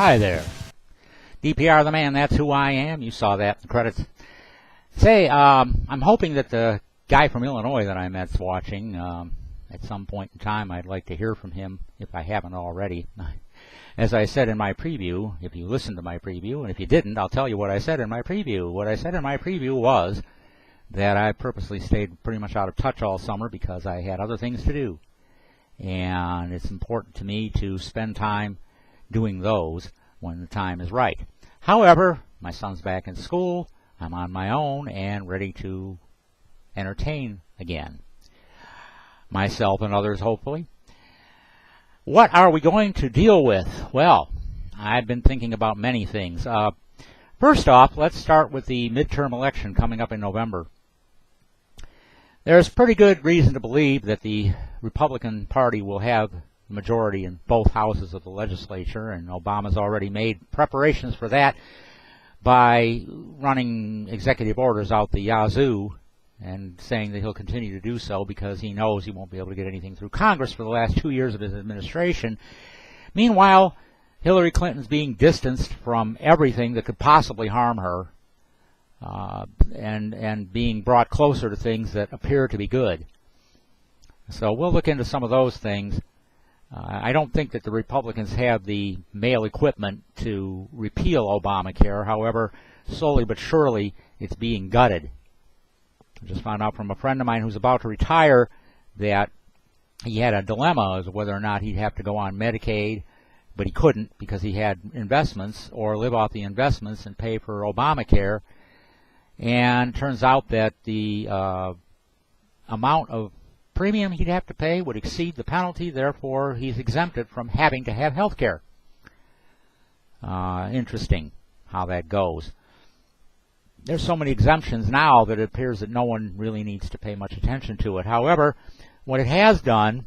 Hi there. DPR the man, that's who I am. You saw that in the credits. Say, I'm hoping that the guy from Illinois that I met's watching. At some point in time, I'd like to hear from him, if I haven't already. As I said in my preview, if you listened to my preview, and if you didn't, I'll tell you what I said in my preview. What I said in my preview was that I purposely stayed pretty much out of touch all summer because I had other things to do. And it's important to me to spend time doing those when the time is right. However, my son's back in school, I'm on my own and ready to entertain again. Myself and others, hopefully. What are we going to deal with? Well, I've been thinking about many things. First off, let's start with the midterm election coming up in November. There's pretty good reason to believe that the Republican Party will have majority in both houses of the legislature, and Obama's already made preparations for that by running executive orders out the yazoo and saying that he'll continue to do so because he knows he won't be able to get anything through Congress for the last 2 years of his administration. Meanwhile, Hillary Clinton's being distanced from everything that could possibly harm her and being brought closer to things that appear to be good. So we'll look into some of those things. I don't think that the Republicans have the male equipment to repeal Obamacare. However, slowly but surely, it's being gutted. I just found out from a friend of mine who's about to retire that he had a dilemma as to whether or not he'd have to go on Medicaid, but he couldn't because he had investments, or live off the investments and pay for Obamacare. And it turns out that the amount of premium he'd have to pay would exceed the penalty, therefore he's exempted from having to have health care. Interesting how that goes. There's so many exemptions now that it appears that no one really needs to pay much attention to it. However, what it has done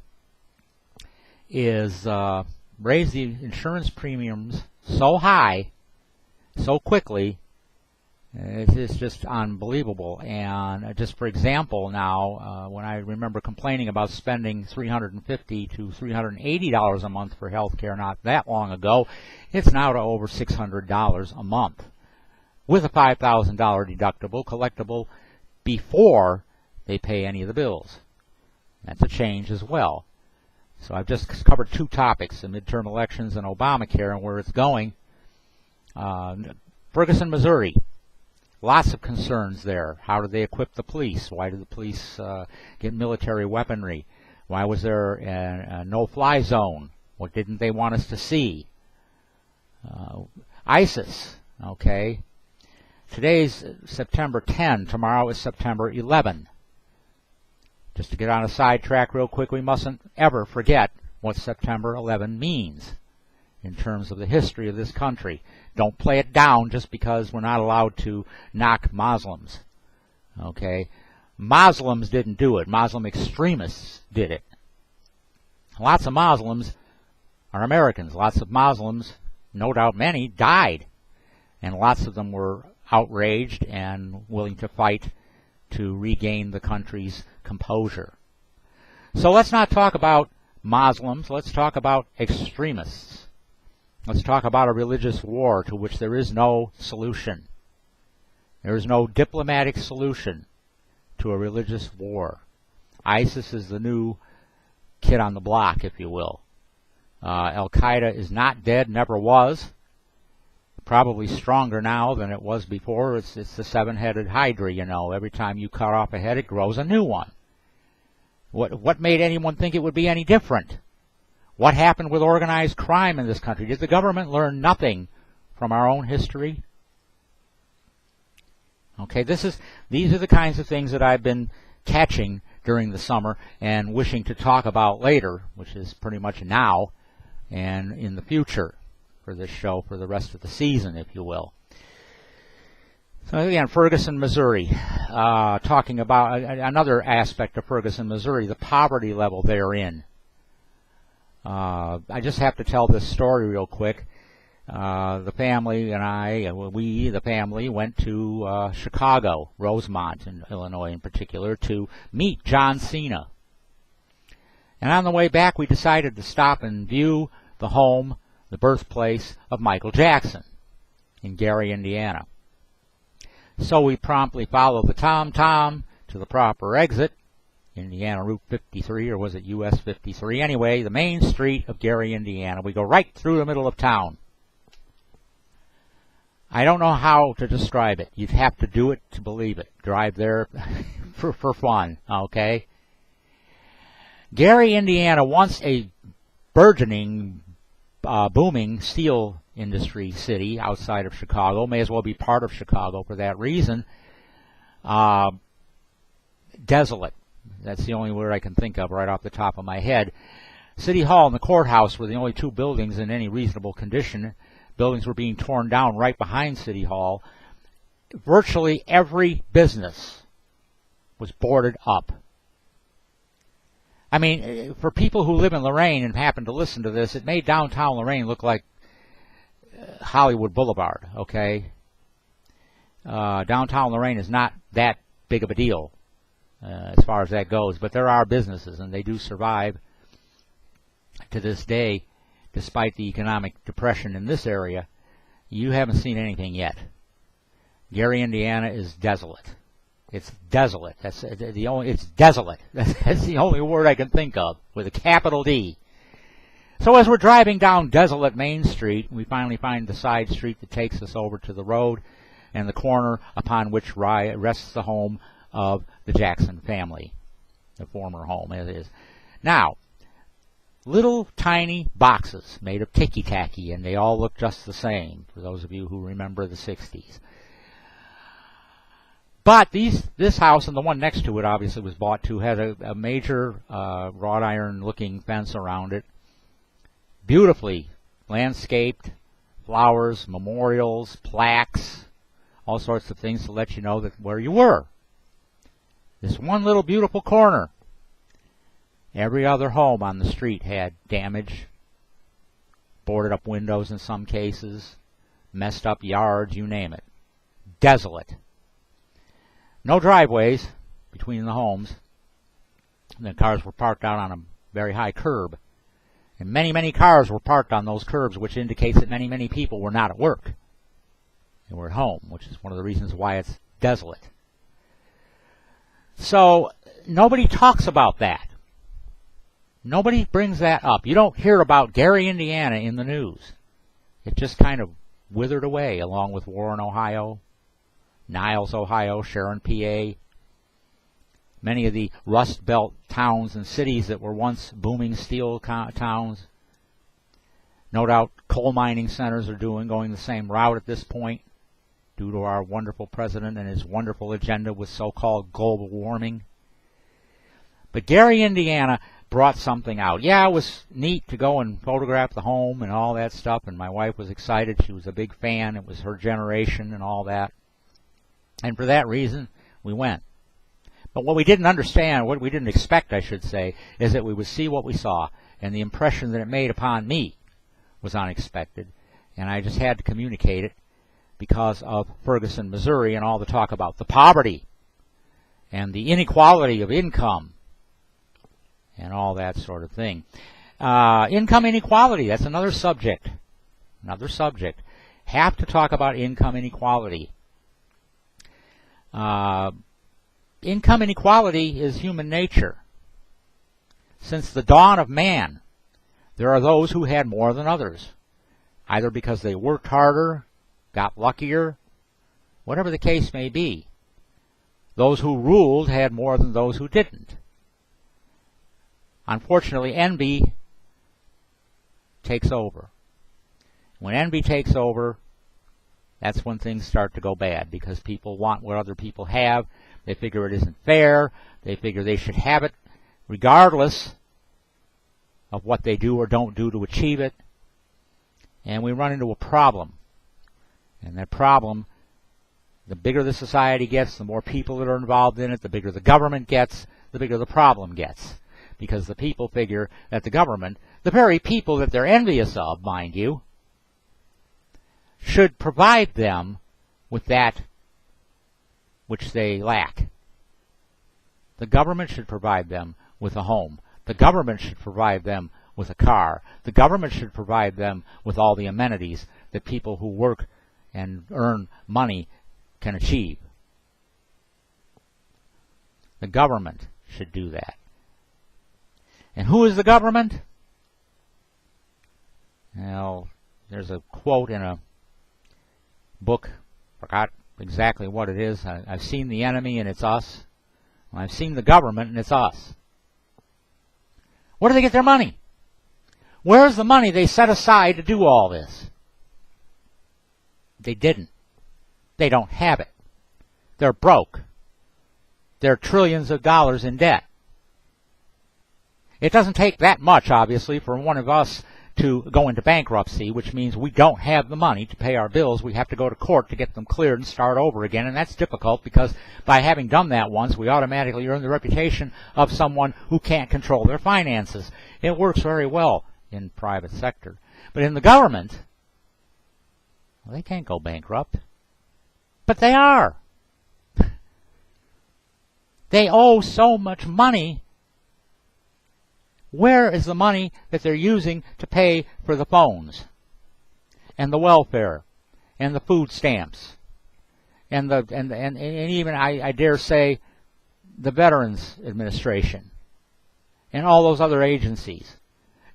is raise the insurance premiums so high, so quickly. It's just unbelievable. And just for example now, when I remember complaining about spending $350 to $380 a month for health care not that long ago, it's now to over $600 a month, with a $5,000 deductible collectible before they pay any of the bills. That's a change as well. So I've just covered two topics, the midterm elections and Obamacare and where it's going. Ferguson, Missouri. Lots of concerns there. How do they equip the police? Why did the police get military weaponry? Why was there a no-fly zone? What didn't they want us to see? ISIS, okay. Today's September 10. Tomorrow is September 11. Just to get on a sidetrack real quick, we mustn't ever forget what September 11 means in terms of the history of this country. Don't play it down just because we're not allowed to knock Muslims. Okay? Muslims didn't do it. Muslim extremists did it. Lots of Muslims are Americans. Lots of Muslims, no doubt many, died. And lots of them were outraged and willing to fight to regain the country's composure. So let's not talk about Muslims. Let's talk about extremists. Let's talk about a religious war to which there is no solution. There is no diplomatic solution to a religious war. ISIS is the new kid on the block, if you will. Al-Qaeda is not dead, never was. probably stronger now than it was before. It's the seven-headed hydra, you know. Every time you cut off a head, it grows a new one. What made anyone think it would be any different? What happened with organized crime in this country? Did the government learn nothing from our own history? Okay, these are the kinds of things that I've been catching during the summer and wishing to talk about later, which is pretty much now and in the future for this show for the rest of the season, if you will. So again, Ferguson, Missouri, talking about another aspect of Ferguson, Missouri, the poverty level therein. I just have to tell this story real quick. The family and the family went to Chicago, Rosemont in Illinois in particular, to meet John Cena. And on the way back, we decided to stop and view the home, the birthplace of Michael Jackson in Gary, Indiana. So we promptly followed the TomTom to the proper exit, Indiana Route 53, or was it US 53? Anyway, the main street of Gary, Indiana. We go right through the middle of town. I don't know how to describe it. You'd have to do it to believe it. Drive there for fun, okay? Gary, Indiana, once a burgeoning, booming steel industry city outside of Chicago, may as well be part of Chicago for that reason. Desolate. That's the only word I can think of right off the top of my head. City Hall and the courthouse were the only two buildings in any reasonable condition. Buildings were being torn down right behind City Hall. Virtually every business was boarded up. I mean, for people who live in Lorain and happen to listen to this, it made downtown Lorain look like Hollywood Boulevard, okay? Downtown Lorain is not that big of a deal as far as that goes, but there are businesses, and they do survive to this day, despite the economic depression in this area. You haven't seen anything yet. Gary, Indiana is desolate. It's desolate. It's desolate. That's the only word I can think of, with a capital D. So as we're driving down desolate Main Street, we finally find the side street that takes us over to the road and the corner upon which rests the home of the Jackson family, the former home it is. Now, little tiny boxes made of ticky-tacky, and they all look just the same, for those of you who remember the 60s. But this house and the one next to it obviously was bought too, had a major wrought iron-looking fence around it, beautifully landscaped, flowers, memorials, plaques, all sorts of things to let you know that where you were. This one little beautiful corner. Every other home on the street had damage, boarded up windows in some cases, messed up yards, you name it. Desolate. No driveways between the homes. The cars were parked out on a very high curb. And many, many cars were parked on those curbs, which indicates that many, many people were not at work. They were at home, which is one of the reasons why it's desolate. So, nobody talks about that. Nobody brings that up. You don't hear about Gary, Indiana in the news. It just kind of withered away, along with Warren, Ohio, Niles, Ohio, Sharon, PA, many of the Rust Belt towns and cities that were once booming steel towns. No doubt coal mining centers are going the same route at this point, due to our wonderful president and his wonderful agenda with so-called global warming. But Gary, Indiana brought something out. Yeah, it was neat to go and photograph the home and all that stuff, and my wife was excited. She was a big fan. It was her generation and all that. And for that reason, we went. But what we didn't understand, what we didn't expect, I should say, is that we would see what we saw, and the impression that it made upon me was unexpected, and I just had to communicate it because of Ferguson, Missouri, and all the talk about the poverty and the inequality of income and all that sort of thing. Income inequality, that's another subject. Another subject. Have to talk about income inequality. Income inequality is human nature. Since the dawn of man, there are those who had more than others, either because they worked harder, got luckier, whatever the case may be. Those who ruled had more than those who didn't. Unfortunately, envy takes over. When envy takes over, that's when things start to go bad, because people want what other people have. They figure it isn't fair. They figure they should have it regardless of what they do or don't do to achieve it. And we run into a problem. And that problem, the bigger the society gets, the more people that are involved in it, the bigger the government gets, the bigger the problem gets. Because the people figure that the government, the very people that they're envious of, mind you, should provide them with that which they lack. The government should provide them with a home. The government should provide them with a car. The government should provide them with all the amenities that people who work and earn money can achieve. The government should do that. And who is the government? Well, there's a quote in a book, forgot exactly what it is. I've seen the enemy and it's us. I've seen the government and it's us. Where do they get their money? Where's the money they set aside to do all this? They didn't. They don't have it. They're broke. They're trillions of dollars in debt. It doesn't take that much, obviously, for one of us to go into bankruptcy, which means we don't have the money to pay our bills. We have to go to court to get them cleared and start over again, and that's difficult because by having done that once, we automatically earn the reputation of someone who can't control their finances. It works very well in private sector. But in the government, well, they can't go bankrupt. But they are. They owe so much money. Where is the money that they're using to pay for the phones and the welfare and the food stamps and even I dare say the Veterans Administration and all those other agencies?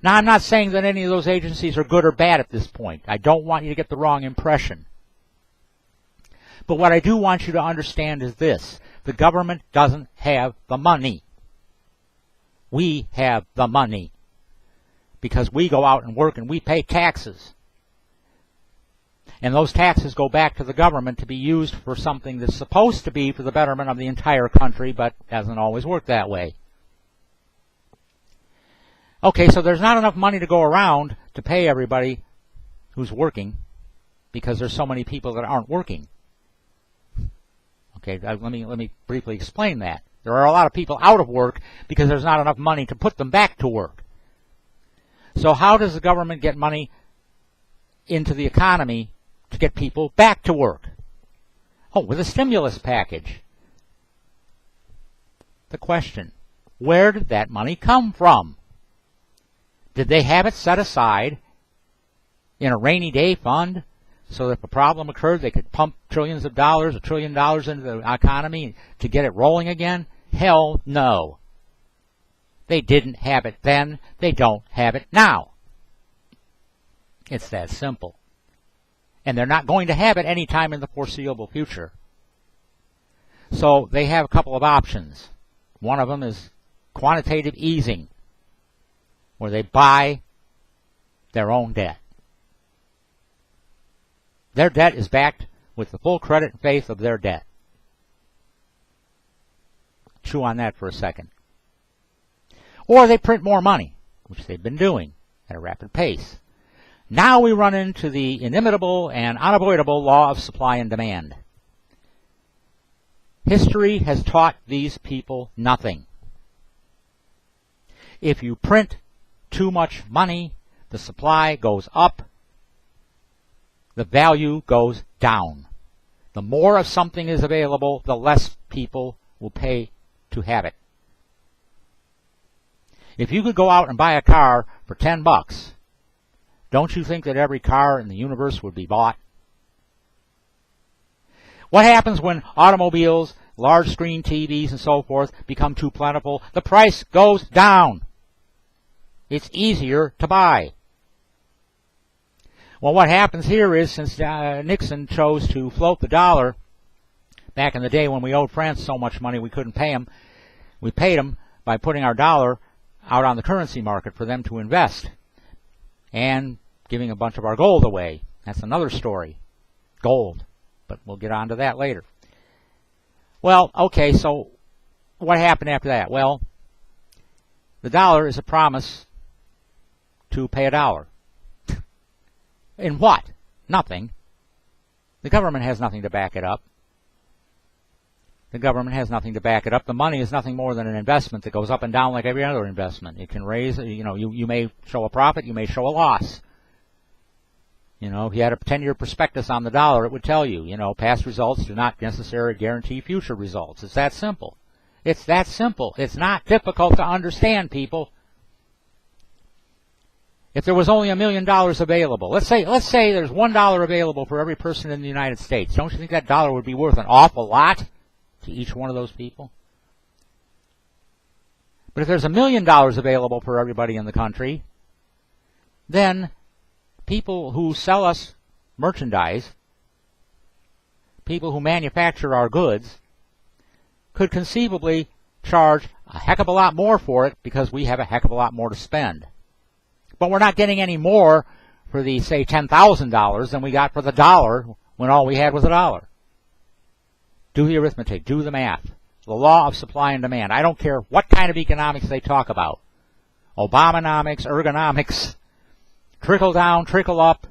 Now, I'm not saying that any of those agencies are good or bad at this point. I don't want you to get the wrong impression. But what I do want you to understand is this: the government doesn't have the money. We have the money because we go out and work and we pay taxes. And those taxes go back to the government to be used for something that's supposed to be for the betterment of the entire country, but doesn't always work that way. Okay, so there's not enough money to go around to pay everybody who's working because there's so many people that aren't working. Okay, let me briefly explain that. There are a lot of people out of work because there's not enough money to put them back to work. So how does the government get money into the economy to get people back to work? Oh, with a stimulus package. The question, where did that money come from? Did they have it set aside in a rainy day fund so that if a problem occurred, they could pump trillions of dollars, $1 trillion into the economy to get it rolling again? Hell no. They didn't have it then. They don't have it now. It's that simple. And they're not going to have it anytime in the foreseeable future. So they have a couple of options. One of them is quantitative easing, where they buy their own debt. Their debt is backed with the full credit and faith of their debt. Chew on that for a second. Or they print more money, which they've been doing at a rapid pace. Now we run into the inimitable and unavoidable law of supply and demand. History has taught these people nothing. If you print too much money, the supply goes up, the value goes down. The more of something is available, the less people will pay to have it. If you could go out and buy a car for $10, don't you think that every car in the universe would be bought? What happens when automobiles, large screen TVs and so forth become too plentiful? The price goes down. It's easier to buy. Well, what happens here is, since Nixon chose to float the dollar back in the day when we owed France so much money we couldn't pay them, we paid them by putting our dollar out on the currency market for them to invest and giving a bunch of our gold away. That's another story. Gold. But we'll get on to that later. Well, okay, so what happened after that? Well, the dollar is a promise to pay a dollar. In what? Nothing. The government has nothing to back it up. The government has nothing to back it up. The money is nothing more than an investment that goes up and down like every other investment. It can raise, you may show a profit, you may show a loss. If you had a 10-year prospectus on the dollar, it would tell you, past results do not necessarily guarantee future results. It's that simple. It's that simple. It's not difficult to understand, people. If there was only $1 million available, let's say there's $1 available for every person in the United States. Don't you think that dollar would be worth an awful lot to each one of those people? But if there's $1 million available for everybody in the country, then people who sell us merchandise, people who manufacture our goods, could conceivably charge a heck of a lot more for it because we have a heck of a lot more to spend. But we're not getting any more for the, say, $10,000 than we got for the dollar when all we had was a dollar. Do the arithmetic. Do the math. The law of supply and demand. I don't care what kind of economics they talk about. Obamonomics, ergonomics, trickle down, trickle up,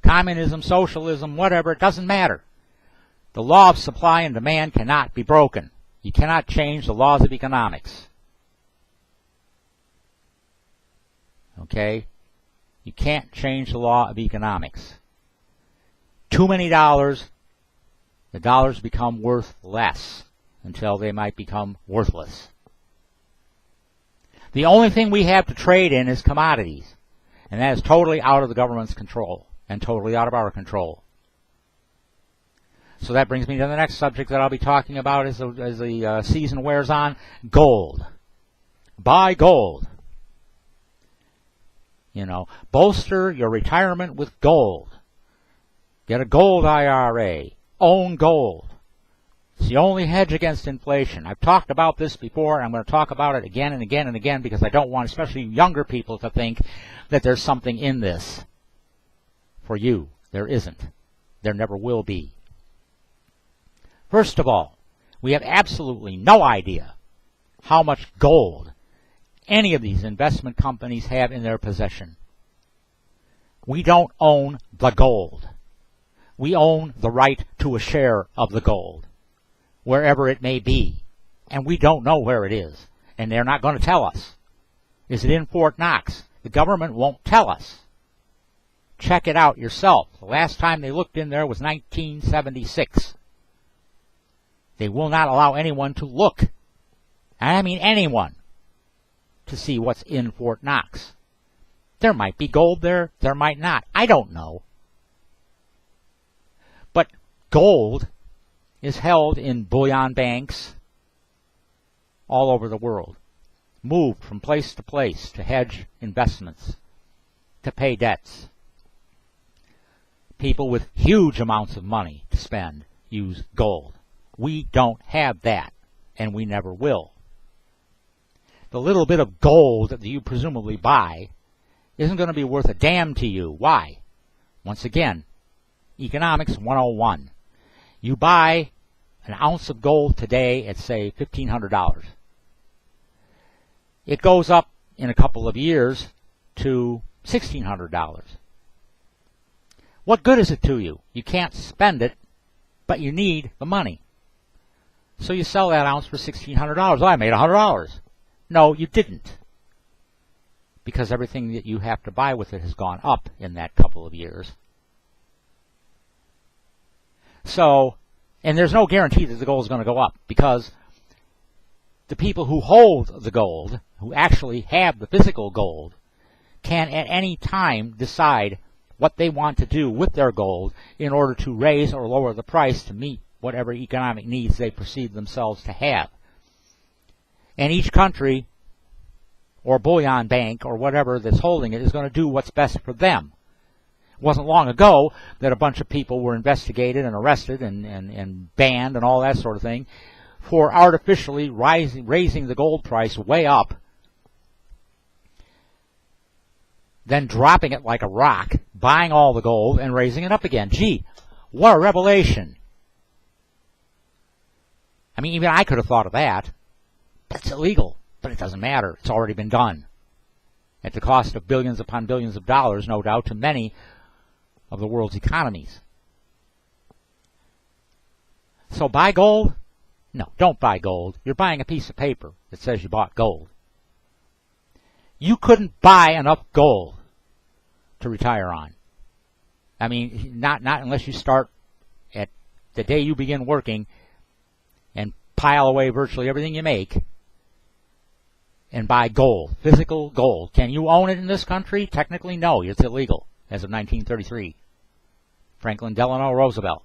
communism, socialism, whatever. It doesn't matter. The law of supply and demand cannot be broken. You cannot change the laws of economics. Okay? You can't change the law of economics. Too many dollars, the dollars become worth less until they might become worthless. The only thing we have to trade in is commodities, and that is totally out of the government's control and totally out of our control. So that brings me to the next subject that I'll be talking about as the season wears on, gold. Buy gold. Bolster your retirement with gold. Get a gold IRA. Own gold. It's the only hedge against inflation. I've talked about this before, and I'm going to talk about it again and again and again because I don't want especially younger people to think that there's something in this for you. There isn't. There never will be. First of all, we have absolutely no idea how much gold any of these investment companies have in their possession. We don't own the gold. We own the right to a share of the gold, wherever it may be. And we don't know where it is. And they're not going to tell us. Is it in Fort Knox? The government won't tell us. Check it out yourself. The last time they looked in there was 1976. They will not allow anyone to look. And I mean anyone. To see what's in Fort Knox. There might be gold there. There might not. I don't know. But gold is held in bullion banks all over the world. Moved from place to place to hedge investments, to pay debts. People with huge amounts of money to spend use gold. We don't have that, and we never will. The little bit of gold that you presumably buy isn't going to be worth a damn to you. Why? Once again, Economics 101. You buy an ounce of gold today at, say, $1,500. It goes up in a couple of years to $1,600. What good is it to you? You can't spend it, but you need the money. So you sell that ounce for $1,600. I made $100. No, you didn't. Because everything that you have to buy with it has gone up in that couple of years. So, and there's no guarantee that the gold is going to go up because the people who hold the gold, who actually have the physical gold, can at any time decide what they want to do with their gold in order to raise or lower the price to meet whatever economic needs they perceive themselves to have. And each country or bullion bank or whatever that's holding it is going to do what's best for them. It wasn't long ago that a bunch of people were investigated and arrested and banned and all that sort of thing for artificially raising the gold price way up, then dropping it like a rock, buying all the gold, and raising it up again. Gee, what a revelation. I mean, even I could have thought of that. That's illegal, but it doesn't matter. It's already been done. At the cost of billions upon billions of dollars, no doubt, to many of the world's economies. So buy gold? No, don't buy gold. You're buying a piece of paper that says you bought gold. You couldn't buy enough gold to retire on. I mean, not unless you start at the day you begin working and pile away virtually everything you make and buy gold, physical gold. Can you own it in this country? Technically, no. It's illegal as of 1933. Franklin Delano Roosevelt.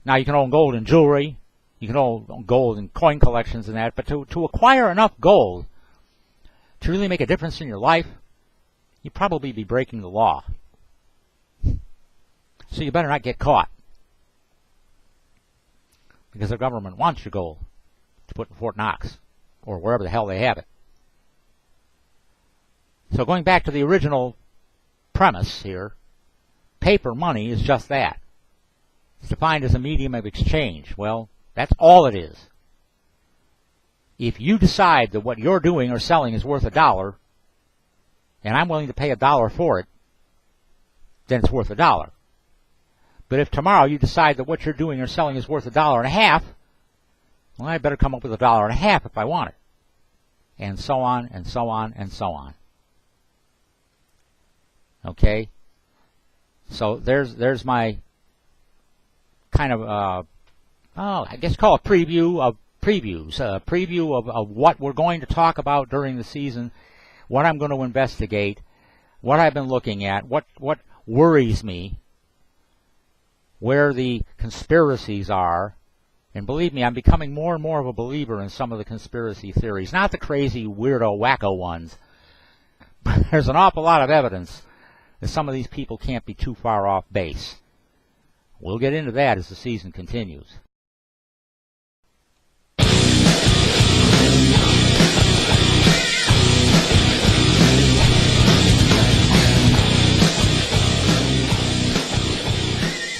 Now, you can own gold in jewelry. You can own gold in coin collections and that. But to acquire enough gold to really make a difference in your life, you'd probably be breaking the law. So you better not get caught. Because the government wants your gold to put in Fort Knox or wherever the hell they have it. So going back to the original premise here, paper money is just that. It's defined as a medium of exchange. Well, that's all it is. If you decide that what you're doing or selling is worth $1, and I'm willing to pay $1 for it, then it's worth $1. But if tomorrow you decide that what you're doing or selling is worth $1.50, well, I better come up with $1.50 if I want it. And so on, and so on, and so on. Okay? So there's my kind of, I guess call it preview of previews, a preview of what we're going to talk about during the season, what I'm going to investigate, what I've been looking at, what worries me, where the conspiracies are. And believe me, I'm becoming more and more of a believer in some of the conspiracy theories. Not the crazy, weirdo, wacko ones. But there's an awful lot of evidence that some of these people can't be too far off base. We'll get into that as the season continues.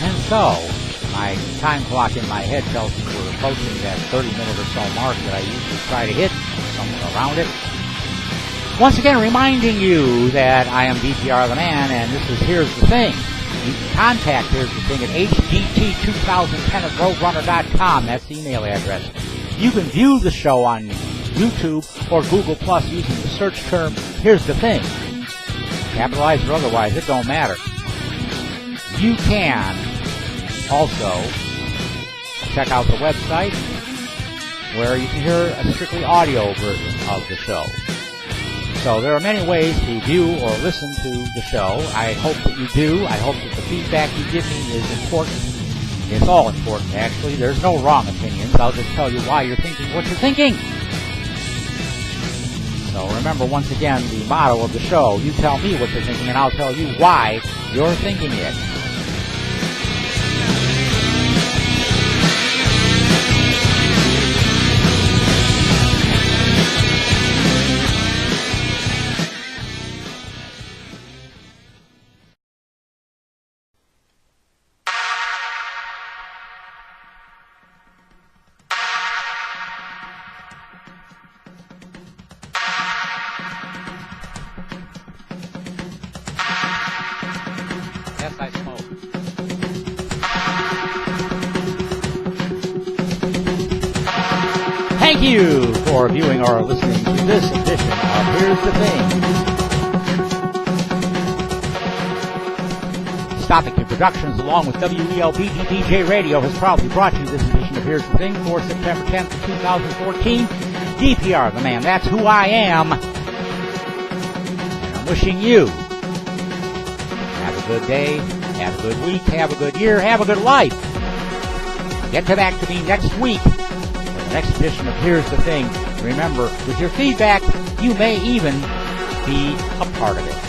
And so, my time clock in my head tells me we're approaching that 30-minute or so mark that I usually try to hit, somewhere around it. Once again, reminding you that I am DPR the Man, and this is Here's the Thing. You can contact Here's the Thing at hdt2010@roadrunner.com. That's the email address. You can view the show on YouTube or Google Plus using the search term Here's the Thing. Capitalized or otherwise, it don't matter. You can also check out the website where you can hear a strictly audio version of the show. So there are many ways to view or listen to the show. I hope that you do. I hope that the feedback you give me is important. It's all important, actually. There's no wrong opinions. I'll just tell you why you're thinking what you're thinking. So remember, once again, the motto of the show, you tell me what you're thinking and I'll tell you why you're thinking it. Thank you for viewing or listening to this edition of Here's the Thing. Stopping Productions, along with WELB-DJ Radio, has proudly brought you this edition of Here's the Thing for September 10th, 2014. DPR, the man, that's who I am. And I'm wishing you have a good day, have a good week, have a good year, have a good life. Get back to me next week. Next edition of Here's the Thing. Remember, with your feedback, you may even be a part of it.